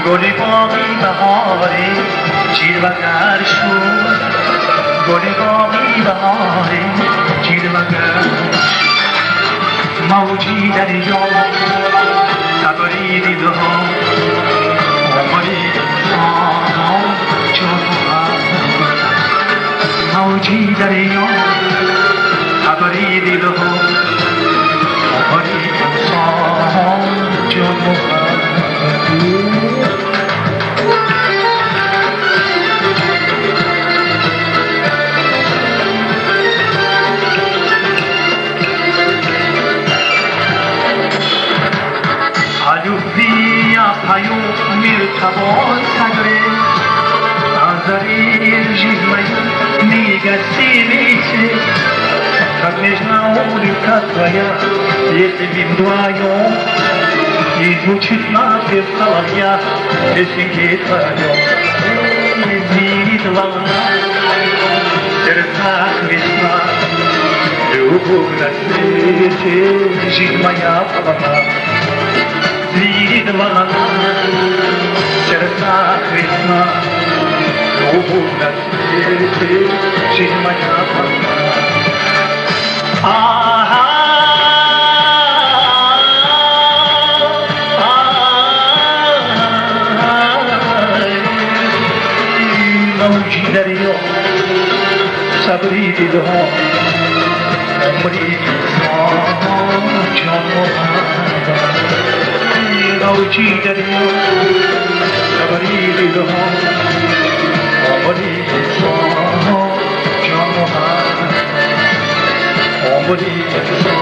گلی باقی بهاره جیربگر شد گلی باقی بهاره جیربگر موجی دریا صبری دیده ها عمری آها جوهر موجی دریا صبری دیده ها عمری آها جوهر میرتبان سگره آزاری جیزمای نیگسی میشه کمیشنا اولی کتویا یکی بیمدوایو یزو چیتنا پیستالیا بسیگی تایو زید لانا درساخ ویسنا любовь на свете жизнь моя полна видела она в сердцах весна любовь на свете жизнь моя полна موجی دریا صبری دیده ها عمری جان موجی دریا صبری دیده ها عمری جان عمری